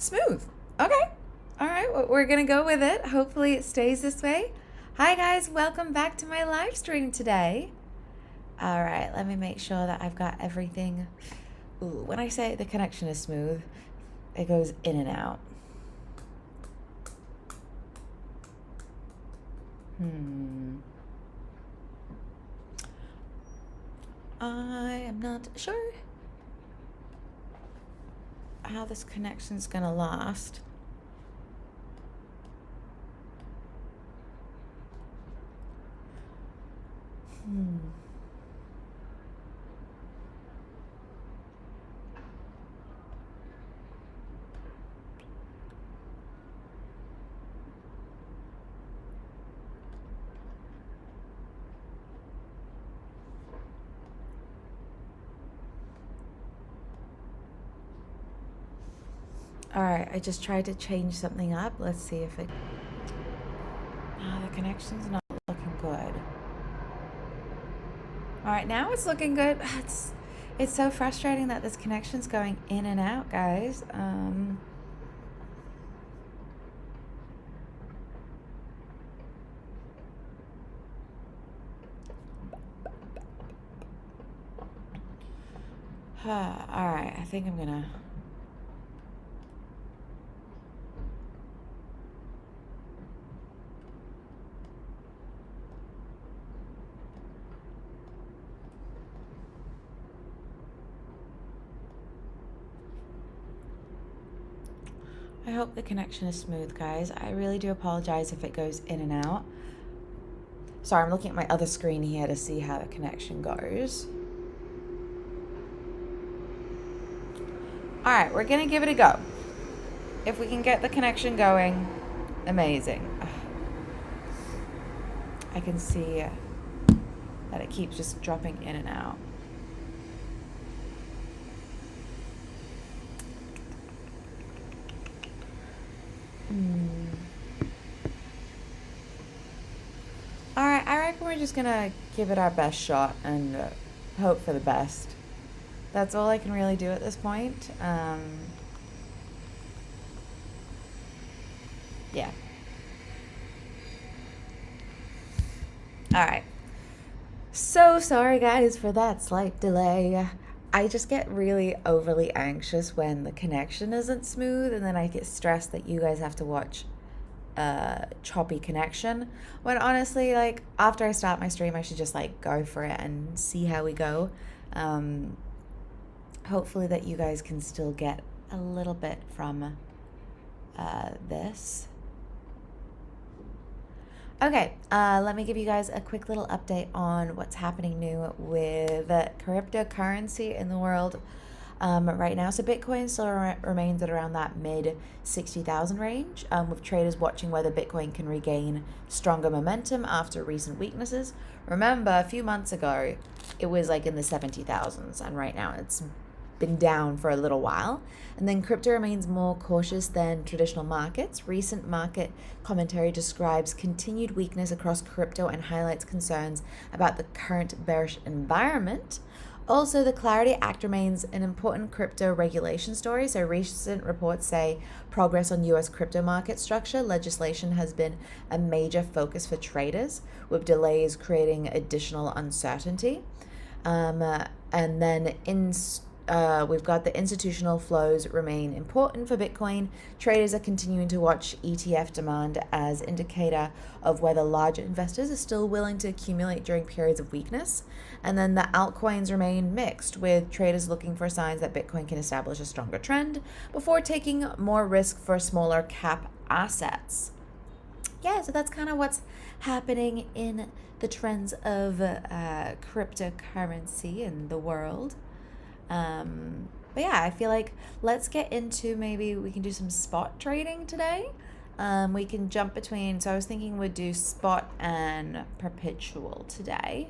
Smooth. Okay. All right. Well, we're going to go with it. Hopefully it stays this way. Hi, guys. Welcome back to my live stream today. All right. Let me make sure that I've got everything. Ooh, when I say the connection is smooth, it goes in and out. I am not sure how this connection's going to last. All right, I just tried to change something up. Let's see if it... the connection's not looking good. All right, now it's looking good. It's so frustrating that this connection's going in and out, guys. All right, I think I'm gonna... I hope the connection is smooth, guys. I really do apologize if it goes in and out. Sorry, I'm looking at my other screen here to see how the connection goes. All right, we're gonna give it a go. If we can get the connection going, amazing. I can see that it keeps just dropping in and out. All right, I reckon we're just gonna give it our best shot and hope for the best. That's all I can really do at this point. Yeah. All right. So sorry, guys, for that slight delay. I just get really overly anxious when the connection isn't smooth, and then I get stressed that you guys have to watch choppy connection, when honestly, like, after I start my stream, I should just like go for it and see how we go. Hopefully that you guys can still get a little bit from this. Okay, let me give you guys a quick little update on what's happening new with cryptocurrency in the world right now. So Bitcoin still remains at around that mid 60,000 range, with traders watching whether Bitcoin can regain stronger momentum after recent weaknesses. Remember, a few months ago, it was like in the 70,000s, and right now it's been down for a little while. And then crypto remains more cautious than traditional markets. Recent market commentary describes continued weakness across crypto and highlights concerns about the current bearish environment. Also, the Clarity Act remains an important crypto regulation story. So recent reports say progress on US crypto market structure legislation has been a major focus for traders, with delays creating additional uncertainty. And then we've got the institutional flows remain important for Bitcoin. Traders are continuing to watch ETF demand as indicator of whether large investors are still willing to accumulate during periods of weakness. And then the altcoins remain mixed, with traders looking for signs that Bitcoin can establish a stronger trend before taking more risk for smaller cap assets. Yeah, so that's kind of what's happening in the trends of cryptocurrency in the world. But yeah, I feel like let's get into, maybe we can do some spot trading today. We can jump between, so I was thinking we'd do spot and perpetual today.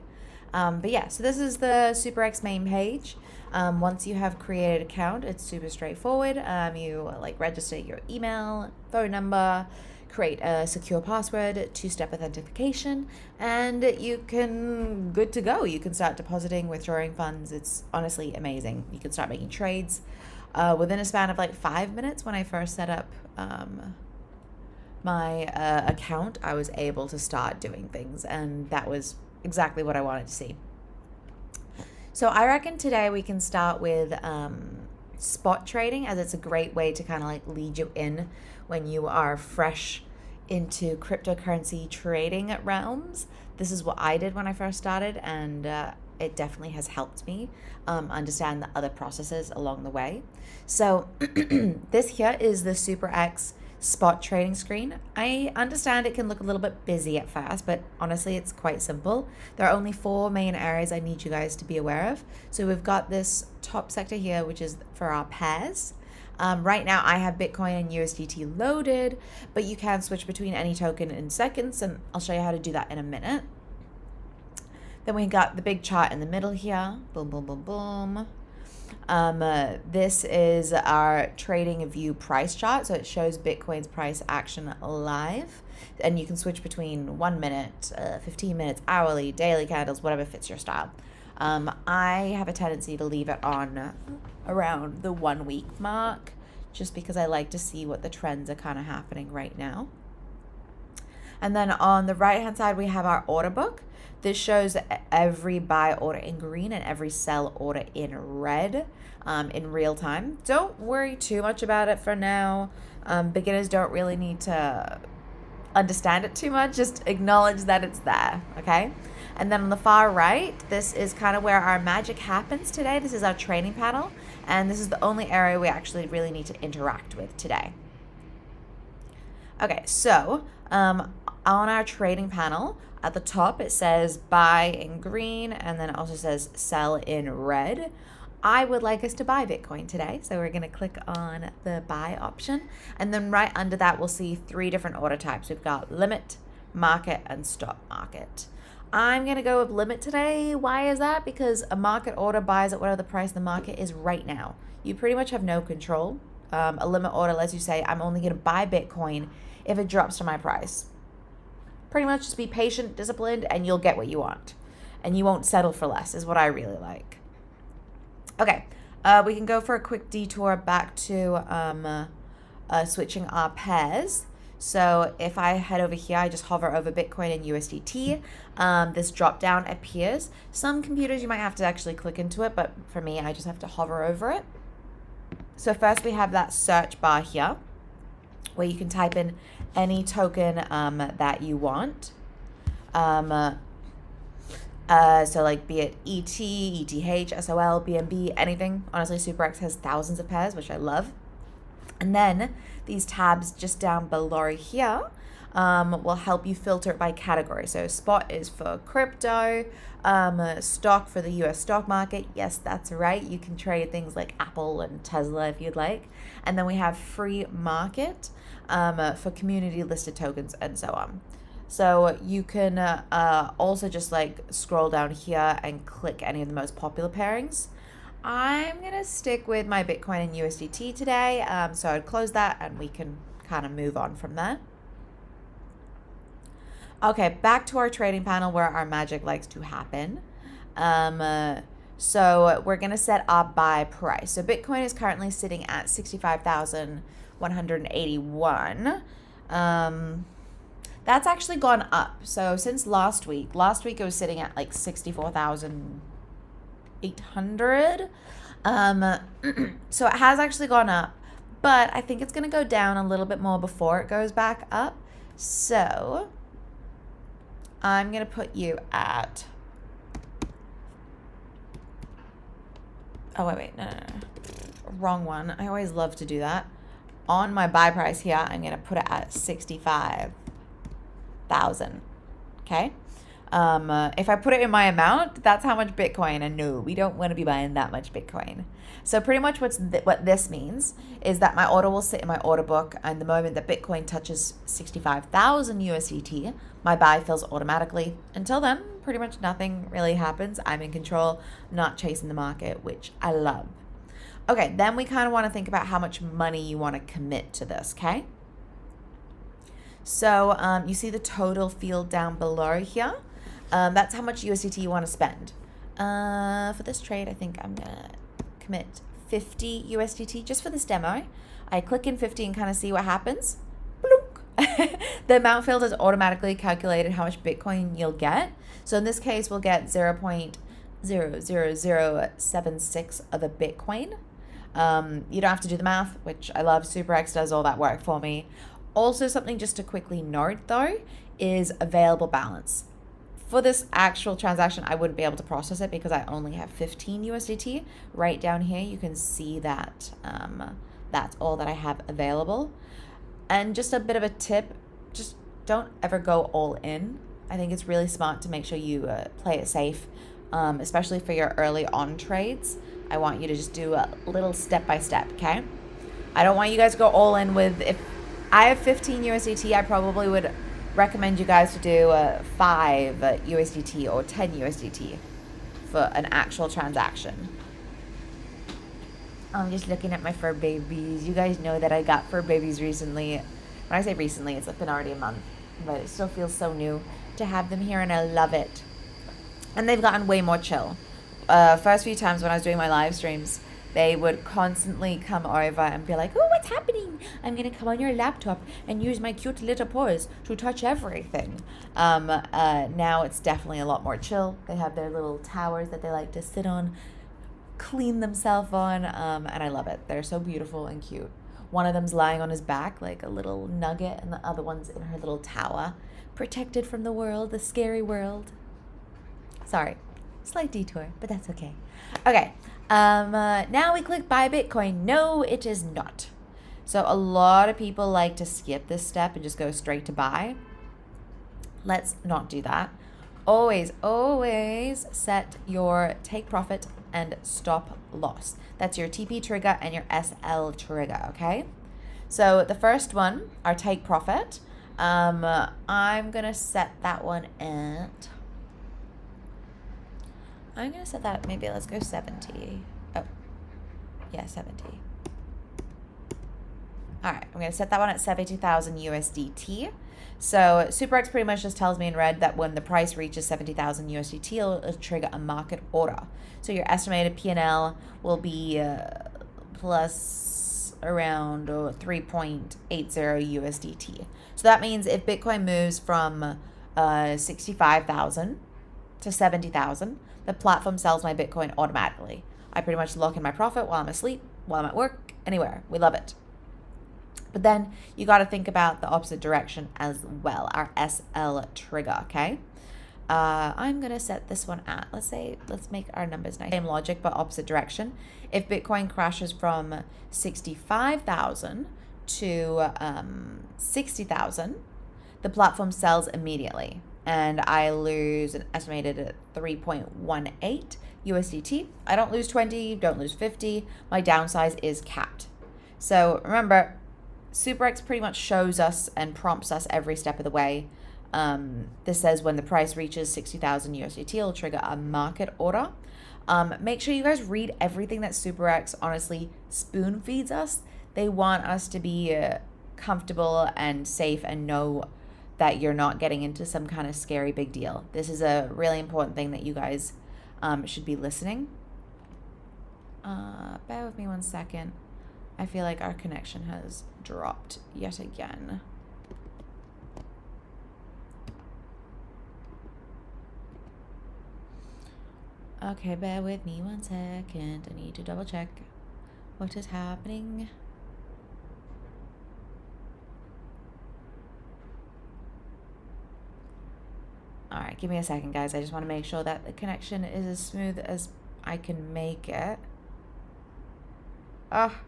But yeah, so this is the SuperEx main page. Once you have created an account, it's super straightforward. You like register your email, phone number, create a secure password, two-step authentication, and you can good to go. You can start depositing, withdrawing funds. It's honestly amazing. You can start making trades. within a span of like 5 minutes when I first set up my account, I was able to start doing things, and that was exactly what I wanted to see. So I reckon today we can start with spot trading, as it's a great way to kind of like lead you in when you are fresh into cryptocurrency trading realms. This is what I did when I first started, and it definitely has helped me understand the other processes along the way. So this here is the SuperEx spot trading screen. I understand it can look a little bit busy at first, but honestly it's quite simple. There are only 4 main areas I need you guys to be aware of. So we've got this top sector here, which is for our pairs. Right now I have Bitcoin and USDT loaded, but you can switch between any token in seconds, and I'll show you how to do that in a minute. Then we got the big chart in the middle here. Boom, boom, boom, boom. This is our trading view price chart. So it shows Bitcoin's price action live. And you can switch between 1 minute, 15 minutes, hourly, daily candles, whatever fits your style. I have a tendency to leave it on around the 1 week mark, just because I like to see what the trends are kind of happening right now. And then on the right hand side, we have our order book. This shows every buy order in green and every sell order in red in real time. Don't worry too much about it for now. Beginners don't really need to understand it too much. Just acknowledge that it's there, okay? And then on the far right, this is kind of where our magic happens today. This is our trading panel, and this is the only area we actually really need to interact with today. Okay, so on our trading panel, at the top it says buy in green, and then it also says sell in red. I would like us to buy Bitcoin today, so we're going to click on the buy option, and then right under that we'll see 3 different order types. We've got limit, market, and stop market. I'm going to go with limit today. Why is that? Because a market order buys at whatever the price of the market is right now. You pretty much have no control. A limit order lets you say, I'm only going to buy Bitcoin if it drops to my price. Pretty much just be patient, disciplined, and you'll get what you want. And you won't settle for less, is what I really like. Okay, we can go for a quick detour back to switching our pairs. So if I head over here, I just hover over Bitcoin and USDT. This drop down appears. Some computers you might have to actually click into it, but for me, I just have to hover over it. So first we have that search bar here, where you can type in any token that you want. So like be it ET, ETH, SOL, BNB, anything. Honestly, SuperEx has thousands of pairs, which I love. And then these tabs just down below here will help you filter it by category. So spot is for crypto, stock for the US stock market. Yes, that's right. You can trade things like Apple and Tesla if you'd like. And then we have free market for community listed tokens and so on. So you can also just like scroll down here and click any of the most popular pairings. I'm going to stick with my Bitcoin and USDT today. So I'd close that and we can kind of move on from there. Okay, back to our trading panel where our magic likes to happen. So we're going to set our buy price. So Bitcoin is currently sitting at 65,181. That's actually gone up. So since last week it was sitting at like 64,800. So it has actually gone up, but I think it's going to go down a little bit more before it goes back up. So I'm going to put you at, oh, wait, no, wrong one. I always love to do that. On my buy price here, I'm going to put it at 65,000. Okay. If I put it in my amount, that's how much Bitcoin, and no, we don't want to be buying that much Bitcoin. So pretty much what this means is that my order will sit in my order book, and the moment that Bitcoin touches 65,000 USDT, my buy fills automatically. Until then, pretty much nothing really happens. I'm in control, not chasing the market, which I love. Okay, then we kind of want to think about how much money you want to commit to this, okay? So you see the total field down below here. That's how much USDT you want to spend. For this trade, I think I'm going to commit 50 USDT just for this demo. I click in 50 and kind of see what happens. Bloop. The amount field has automatically calculated how much Bitcoin you'll get. So in this case, we'll get 0.00076 of a Bitcoin. You don't have to do the math, which I love. SuperEx does all that work for me. Also, something just to quickly note though is available balance. For this actual transaction, I wouldn't be able to process it because I only have 15 USDT. Right down here, you can see that that's all that I have available. And just a bit of a tip, just don't ever go all in. I think it's really smart to make sure you play it safe, especially for your early on trades. I want you to just do a little step by step, okay? I don't want you guys to go all in with, if I have 15 USDT, I probably would recommend you guys to do 5 USDT or 10 USDT for an actual transaction. I'm just looking at my fur babies. You guys know that I got fur babies recently. When I say recently, it's been already a month, but it still feels so new to have them here, and I love it. And they've gotten way more chill. First few times when I was doing my live streams, they would constantly come over and be like, oh, what's happening? I'm going to come on your laptop and use my cute little paws to touch everything. Now it's definitely a lot more chill. They have their little towers that they like to sit on, clean themselves on, and I love it. They're so beautiful and cute. One of them's lying on his back like a little nugget, and the other one's in her little tower, protected from the world, the scary world. Sorry, slight detour, but that's okay. Okay. Now we click buy Bitcoin. No, it is not. So a lot of people like to skip this step and just go straight to buy. Let's not do that. Always set your take profit and stop loss. That's your TP trigger and your SL trigger, okay? So the first one, our take profit, I'm gonna set that one at, maybe let's go 70. Oh, yeah, 70. All right, I'm going to set that one at 72,000 USDT. So SuperEx pretty much just tells me in red that when the price reaches 70,000 USDT, it'll trigger a market order. So your estimated P&L will be plus around 3.80 USDT. So that means if Bitcoin moves from 65,000 to 70,000, the platform sells my Bitcoin automatically. I pretty much lock in my profit while I'm asleep, while I'm at work, anywhere. We love it. But then you got to think about the opposite direction as well, our SL trigger, okay? I'm going to set this one at, let's make our numbers nice. Same logic, but opposite direction. If Bitcoin crashes from 65,000 to 60,000, the platform sells immediately. And I lose an estimated 3.18 USDT. I don't lose 20, don't lose 50. My downside is capped. So remember, SuperEx pretty much shows us and prompts us every step of the way. This says when the price reaches 60,000 USDT, it'll trigger a market order. Make sure you guys read everything that SuperEx honestly spoon feeds us. They want us to be comfortable and safe and know that you're not getting into some kind of scary big deal. This is a really important thing that you guys should be listening. Bear with me 1 second. I feel like our connection has dropped yet again. Okay, bear with me 1 second. I need to double check what is happening. All right, give me a second, guys. I just want to make sure that the connection is as smooth as I can make it. Oh,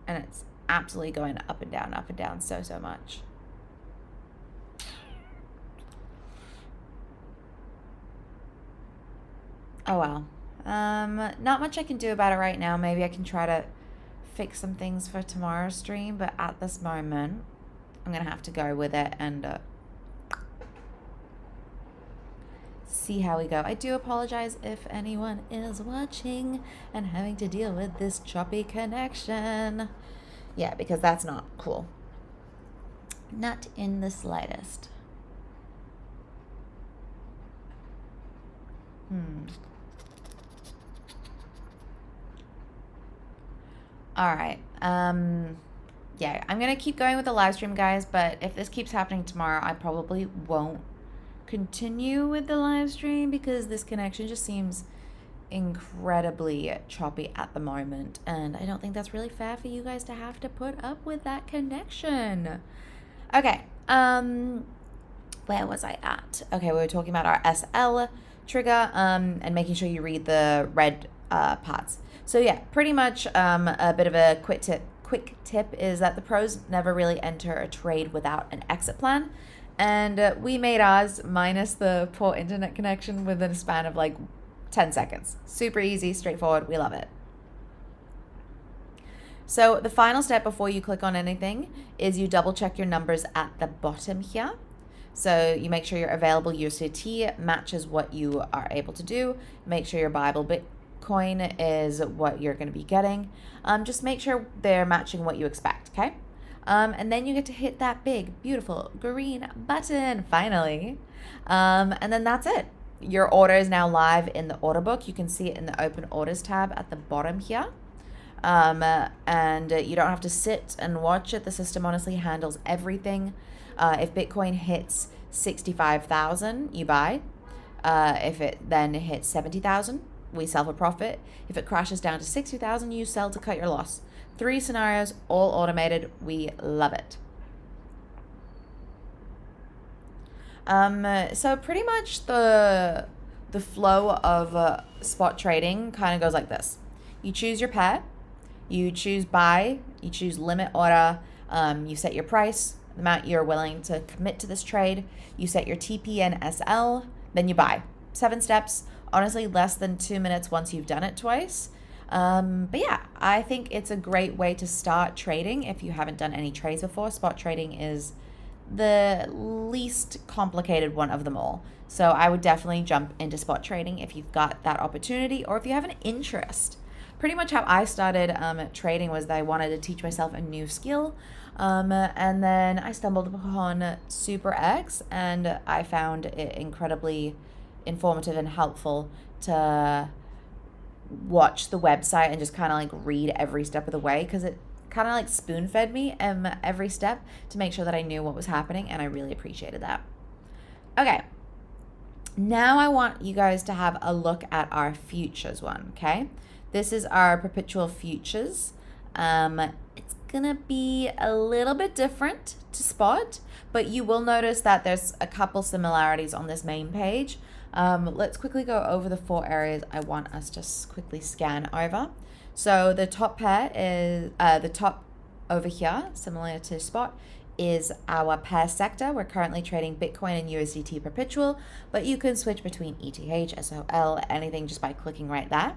and it's absolutely going up and down so much. Oh well. Not much I can do about it right now. Maybe I can try to fix some things for tomorrow's stream, but at this moment, I'm gonna have to go with it and see how we go. I do apologize if anyone is watching and having to deal with this choppy connection. Yeah, because that's not cool. Not in the slightest. All right. Yeah, I'm gonna keep going with the live stream, guys, but if this keeps happening tomorrow, I probably won't continue with the live stream because this connection just seems incredibly choppy at the moment, and I don't think that's really fair for you guys to have to put up with that connection. Okay, where was I at? Okay, we were talking about our SL trigger, and making sure you read the red parts. So yeah, pretty much a bit of a quick tip is that the pros never really enter a trade without an exit plan. And we made ours minus the poor internet connection within a span of like 10 seconds. Super easy, straightforward. We love it. So the final step before you click on anything is you double check your numbers at the bottom here. So you make sure your available USDT matches what you are able to do. Make sure your buyable Bitcoin is what you're going to be getting. Just make sure they're matching what you expect, okay? And then you get to hit that big, beautiful green button, finally. And then that's it. Your order is now live in the order book. You can see it in the open orders tab at the bottom here. And you don't have to sit and watch it. The system honestly handles everything. If Bitcoin hits 65,000, you buy. If it then hits 70,000, we sell for profit. If it crashes down to 60,000, you sell to cut your loss. 3 scenarios, all automated. We love it. So pretty much the flow of spot trading kind of goes like this. You choose your pair, you choose buy, you choose limit order, you set your price, the amount you're willing to commit to this trade, you set your TP and SL, then you buy. 7 steps, honestly less than 2 minutes once you've done it twice. But yeah, I think it's a great way to start trading if you haven't done any trades before. Spot trading is the least complicated one of them all. So I would definitely jump into spot trading if you've got that opportunity or if you have an interest. Pretty much how I started trading was that I wanted to teach myself a new skill. And then I stumbled upon SuperEx and I found it incredibly informative and helpful to watch the website and just kind of like read every step of the way because it kind of like spoon fed me every step to make sure that I knew what was happening, and I really appreciated that. Okay, now I want you guys to have a look at our futures one, okay? This is our perpetual futures. It's gonna be a little bit different to spot, but you will notice that there's a couple similarities on this main page. Let's quickly go over the 4 areas I want us to quickly scan over. So the top pair is, the top over here, similar to spot, is our pair sector. We're currently trading Bitcoin and USDT perpetual, but you can switch between ETH, SOL, anything just by clicking right there.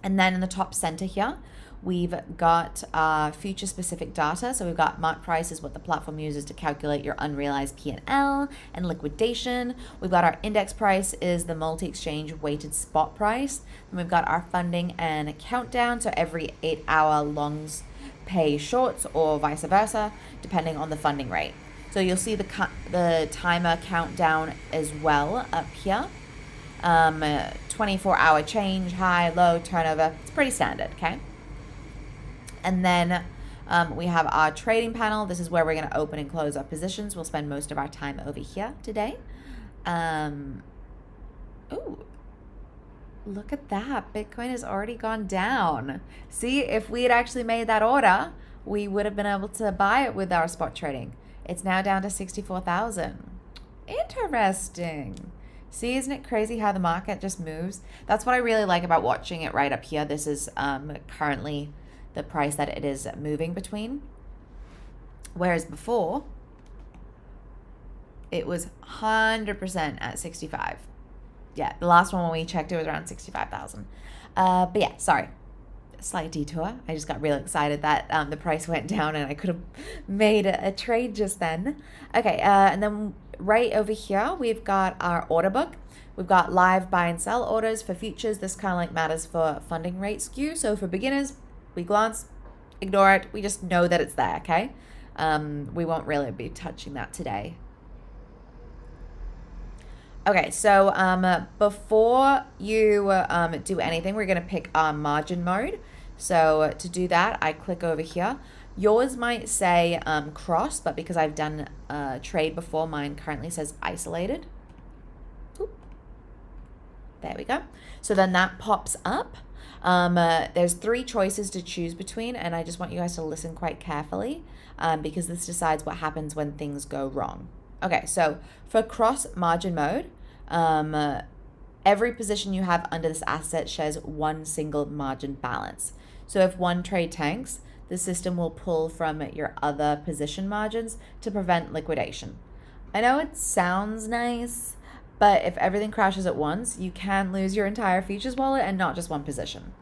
And then in the top center here, we've got future specific data. So we've got mark price is what the platform uses to calculate your unrealized P&L and liquidation. We've got our index price is the multi-exchange weighted spot price. And we've got our funding and countdown. So every 8-hour longs pay shorts or vice versa, depending on the funding rate. So you'll see the timer countdown as well up here. 24-hour change, high, low, turnover. It's pretty standard, okay? And then we have our trading panel. This is where we're going to open and close our positions. We'll spend most of our time over here today. Ooh, look at that. Bitcoin has already gone down. See, if we had actually made that order, we would have been able to buy it with our spot trading. It's now down to 64,000. Interesting. See, isn't it crazy how the market just moves? That's what I really like about watching it right up here. This is currently the price that it is moving between. Whereas before, it was 100% at 65. Yeah, the last one when we checked, it was around 65,000. But yeah, sorry. Slight detour. I just got really excited that the price went down and I could have made a trade just then. Okay, and then right over here, we've got our order book. We've got live buy and sell orders for futures. This kind of like matters for funding rate skew. So for beginners, we glance, ignore it. We just know that it's there, okay? We won't really be touching that today. Okay, so before you do anything, we're going to pick our margin mode. So to do that, I click over here. Yours might say cross, but because I've done a trade before, mine currently says isolated. Oop. There we go. So then that pops up. There's 3 choices to choose between, and I just want you guys to listen quite carefully because this decides what happens when things go wrong. Okay, so for cross margin mode, every position you have under this asset shares one single margin balance. So if one trade tanks, the system will pull from your other position margins to prevent liquidation. I know it sounds nice, but if everything crashes at once, you can lose your entire futures wallet and not just one position.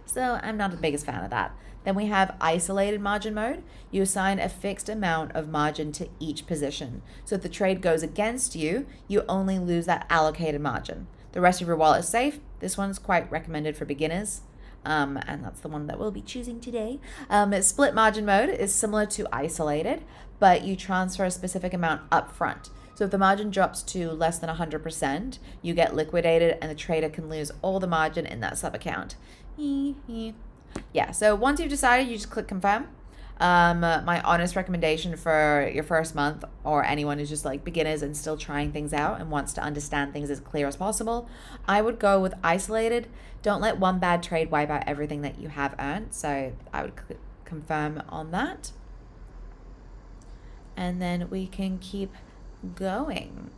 So I'm not the biggest fan of that. Then we have isolated margin mode. You assign a fixed amount of margin to each position. So if the trade goes against you, you only lose that allocated margin. The rest of your wallet is safe. This one's quite recommended for beginners. And that's the one that we'll be choosing today. Split margin mode is similar to isolated, but you transfer a specific amount up front. So if the margin drops to less than 100%, you get liquidated and the trader can lose all the margin in that sub account. Yeah, so once you've decided, you just click confirm. My honest recommendation for your first month, or anyone who's just like beginners and still trying things out and wants to understand things as clear as possible, I would go with isolated. Don't let one bad trade wipe out everything that you have earned. So I would confirm on that. And then we can keep going.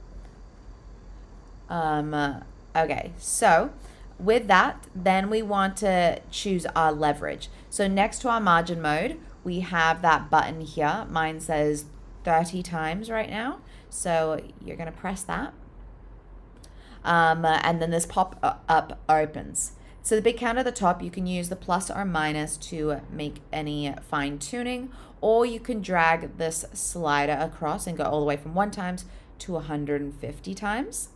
Okay, so with that, then we want to choose our leverage. So next to our margin mode, we have that button here. Mine says 30 times right now. So you're going to press that. And then this pop-up opens. So the big counter at the top, you can use the plus or minus to make any fine tuning, or you can drag this slider across and go all the way from 1 times to 150 times.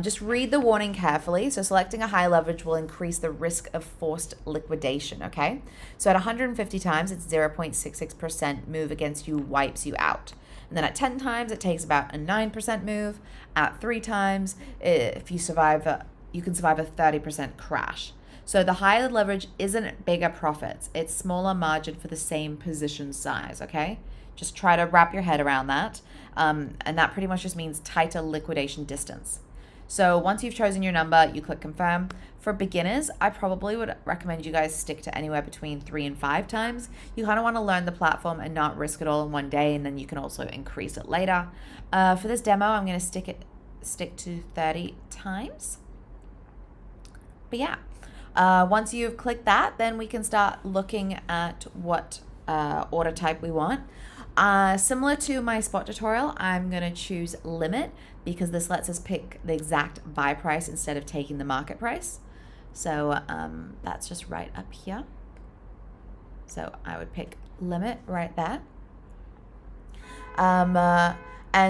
Just read the warning carefully. So selecting a high leverage will increase the risk of forced liquidation, okay? So at 150 times, it's 0.66% move against you wipes you out. And then at 10 times, it takes about a 9% move. At 3 times, if you survive, you can survive a 30% crash. So the higher leverage isn't bigger profits. It's smaller margin for the same position size, okay? Just try to wrap your head around that. And that pretty much just means tighter liquidation distance. So once you've chosen your number, you click confirm. For beginners, I probably would recommend you guys stick to anywhere between 3 and 5 times. You kind of want to learn the platform and not risk it all in one day, and then you can also increase it later. For this demo, I'm going to stick to 30 times. But yeah, once you've clicked that, then we can start looking at what order type we want. Similar to my spot tutorial, I'm going to choose limit because this lets us pick the exact buy price instead of taking the market price. So that's just right up here. So I would pick limit right there. And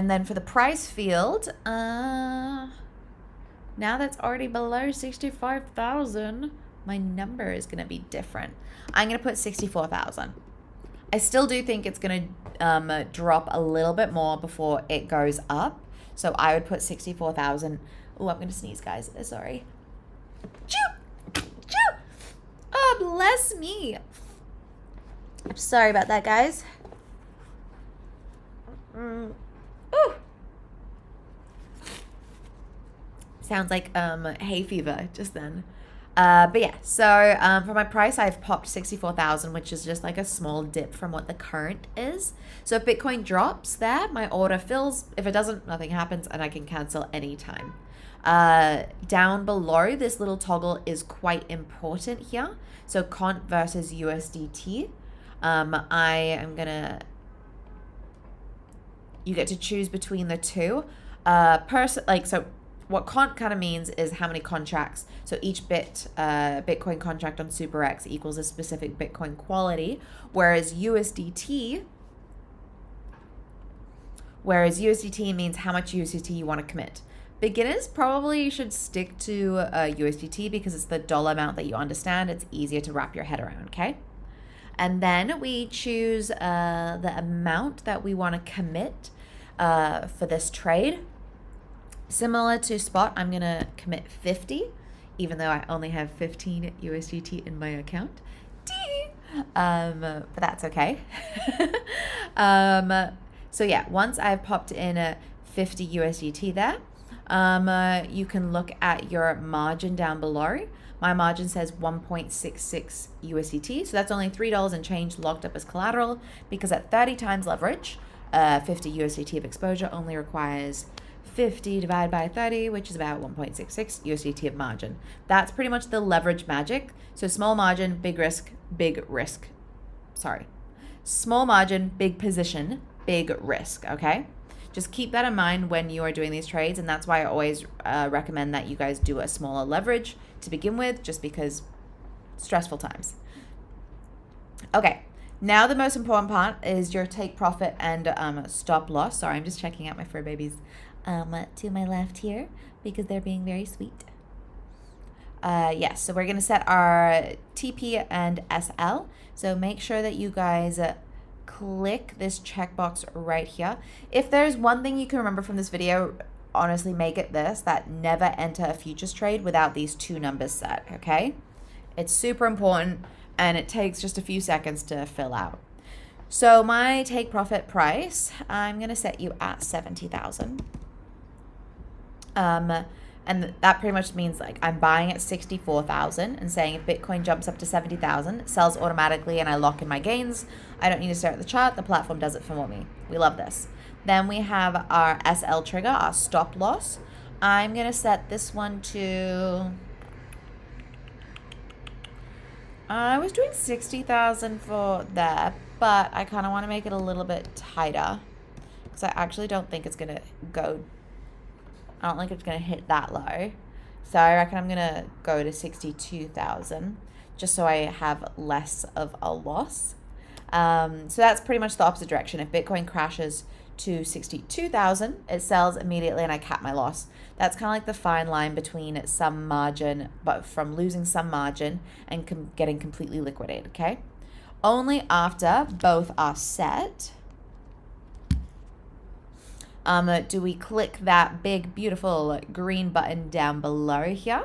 then for the price field, now that's already below 65,000, my number is going to be different. I'm going to put 64,000. I still do think it's going to drop a little bit more before it goes up. So I would put 64,000. Oh, I'm going to sneeze, guys. Sorry. Choo! Choo! Oh, bless me. Sorry about that, guys. Ooh. Sounds like hay fever just then. But yeah, so for my price, I've popped 64,000, which is just like a small dip from what the current is. So if Bitcoin drops there, my order fills. If it doesn't, nothing happens and I can cancel anytime. Down below, this little toggle is quite important here. So CONT versus USDT. I am gonna, you get to choose between the two. So what CONT kind of means is how many contracts. So each Bitcoin contract on SuperEx equals a specific Bitcoin quality, whereas USDT means how much USDT you want to commit. Beginners probably should stick to USDT because it's the dollar amount that you understand. It's easier to wrap your head around, okay? And then we choose the amount that we want to commit for this trade. Similar to spot, I'm going to commit 50, even though I only have 15 USDT in my account. But that's okay. So yeah, once I've popped in a 50 USDT there, you can look at your margin down below. My margin says 1.66 USDT, so that's only $3 and change locked up as collateral, because at 30 times leverage, 50 USDT of exposure only requires 50 divided by 30, which is about 1.66 USDT of margin. That's pretty much the leverage magic. So small margin, big risk, big risk. Sorry. Small margin, big position, big risk, okay? Just keep that in mind when you are doing these trades, and that's why I always recommend that you guys do a smaller leverage to begin with, just because stressful times. Okay, now the most important part is your take profit and stop loss. Sorry, I'm just checking out my fur babies to my left here because they're being very sweet. Yes, so we're going to set our TP and SL. So make sure that you guys click this checkbox right here. If there's one thing you can remember from this video, honestly, make it this, that never enter a futures trade without these two numbers set, okay? It's super important, and it takes just a few seconds to fill out. So my take profit price, I'm going to set you at 70,000. And that pretty much means like I'm buying at 64,000 and saying if Bitcoin jumps up to 70,000, it sells automatically and I lock in my gains. I don't need to stare at the chart. The platform does it for me. We love this. Then we have our SL trigger, our stop loss. I'm going to set this one to, I was doing 60,000 for there, but I kind of want to make it a little bit tighter because I actually don't think it's going to go, I don't think it's going to hit that low. So I reckon I'm going to go to 62,000 just so I have less of a loss. So that's pretty much the opposite direction. If Bitcoin crashes to 62,000, it sells immediately and I cap my loss. That's kind of like the fine line between some margin, but from losing some margin and getting completely liquidated, okay? Only after both are set do we click that big, beautiful green button down below here.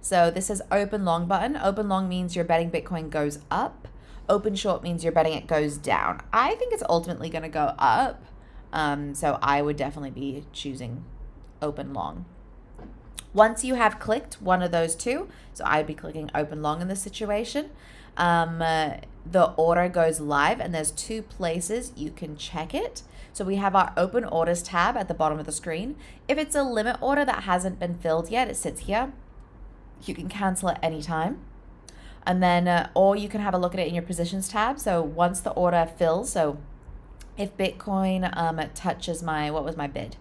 So this is open long button. Open long means you're betting Bitcoin goes up. Open short means you're betting it goes down. I think it's ultimately going to go up. So I would definitely be choosing open long. Once you have clicked one of those two, so I'd be clicking open long in this situation, the order goes live and there's two places you can check it. So we have our open orders tab at the bottom of the screen. If it's a limit order that hasn't been filled yet, it sits here. You can cancel at any time. And then, or you can have a look at it in your positions tab. So once the order fills, so if Bitcoin touches my, what was my bid?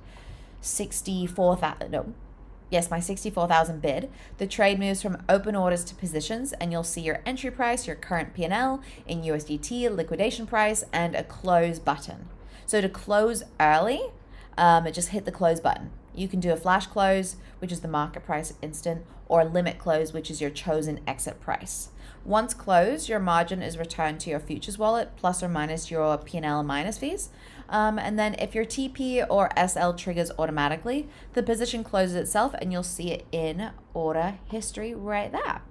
64,000, no. Yes, my 64,000 bid. The trade moves from open orders to positions, and you'll see your entry price, your current P&L in USDT, liquidation price, and a close button. So to close early, just hit the close button. You can do a flash close, which is the market price instant, or a limit close, which is your chosen exit price. Once closed, your margin is returned to your futures wallet, plus or minus your P&L minus fees. And then if your TP or SL triggers automatically, the position closes itself and you'll see it in order history right there.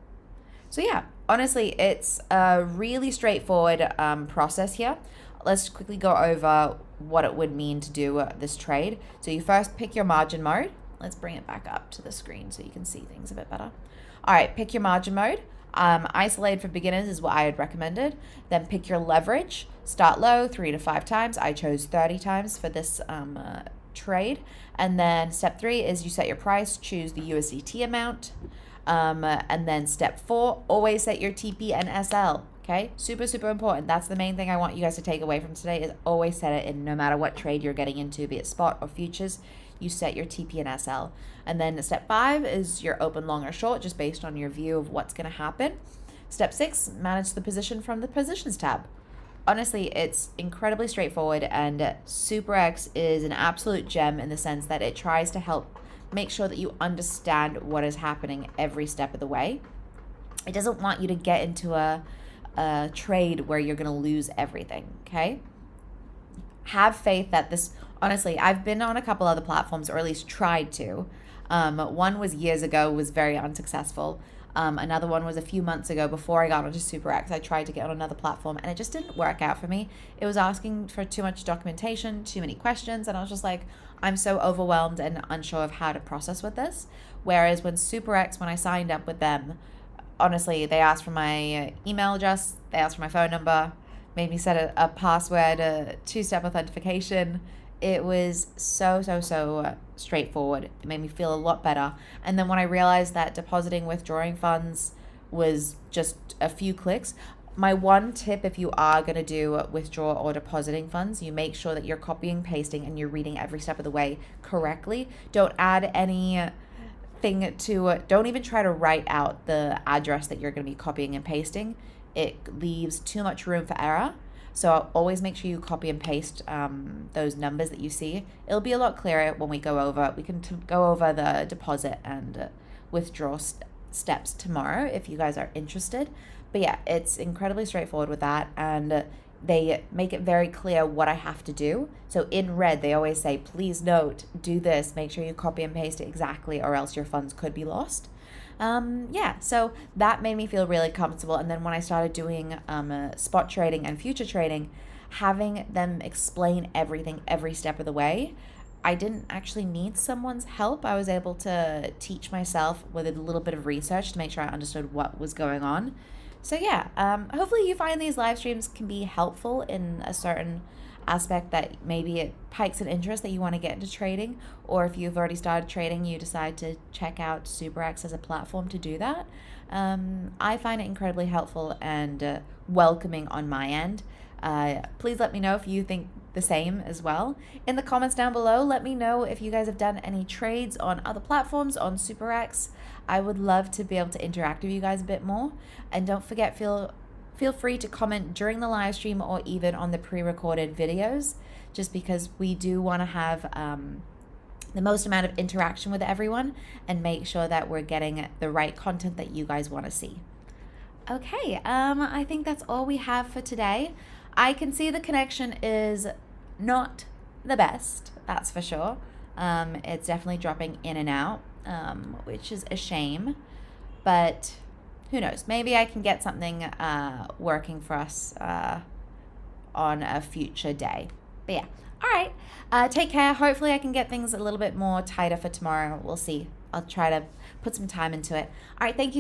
So yeah, honestly, it's a really straightforward process here. Let's quickly go over what it would mean to do this trade. So you first pick your margin mode. Let's bring it back up to the screen so you can see things a bit better. All right, pick your margin mode. Isolated for beginners is what I had recommended. Then pick your leverage. Start low, 3 to 5 times. I chose 30 times for this trade. And then step 3 is you set your price, choose the USDT amount. And then step 4, always set your TP and SL. Okay, super, super important. That's the main thing I want you guys to take away from today is always set it in no matter what trade you're getting into, be it spot or futures, you set your TP and SL. And then step 5 is your open, long, or short, just based on your view of what's going to happen. Step 6, manage the position from the positions tab. Honestly, it's incredibly straightforward, and SuperEx is an absolute gem in the sense that it tries to help make sure that you understand what is happening every step of the way. It doesn't want you to get into a trade where you're going to lose everything, okay? Have faith that this, honestly, I've been on a couple other platforms, or at least tried to. One was years ago, was very unsuccessful. Another one was a few months ago before I got onto SuperEx. I tried to get on another platform and it just didn't work out for me. It was asking for too much documentation, too many questions, and I was just like, I'm so overwhelmed and unsure of how to process with this. Whereas when SuperEx, when I signed up with them, honestly, they asked for my email address, they asked for my phone number, made me set a password, a two-step authentication. It was so straightforward. It made me feel a lot better. And then when I realized that depositing, withdrawing funds was just a few clicks, my one tip, if you are going to do withdraw or depositing funds, you make sure that you're copying, pasting, and you're reading every step of the way correctly. Don't add anything to it. Don't even try to write out the address that you're going to be copying and pasting. It leaves too much room for error. So I'll always make sure you copy and paste those numbers that you see. It'll be a lot clearer when we go over. We can go over the deposit and withdraw steps tomorrow if you guys are interested. But yeah, it's incredibly straightforward with that, and they make it very clear what I have to do. So in red, they always say, please note, do this, make sure you copy and paste it exactly, or else your funds could be lost. Yeah, so that made me feel really comfortable. And then when I started doing spot trading and future trading, having them explain everything every step of the way, I didn't actually need someone's help. I was able to teach myself with a little bit of research to make sure I understood what was going on. So yeah, hopefully you find these live streams can be helpful in a certain aspect that maybe it pikes an interest that you want to get into trading, or if you've already started trading, you decide to check out SuperEx as a platform to do that. I find it incredibly helpful and welcoming on my end. Please let me know if you think the same as well. In the comments down below, let me know if you guys have done any trades on other platforms on SuperEx. I would love to be able to interact with you guys a bit more. And don't forget, feel free to comment during the live stream or even on the pre-recorded videos, just because we do want to have the most amount of interaction with everyone and make sure that we're getting the right content that you guys want to see. Okay, I think that's all we have for today. I can see the connection is not the best, that's for sure. It's definitely dropping in and out, which is a shame, but who knows? Maybe I can get something working for us on a future day. But yeah, all right. Take care. Hopefully I can get things a little bit more tighter for tomorrow. We'll see. I'll try to put some time into it. All right, thank you so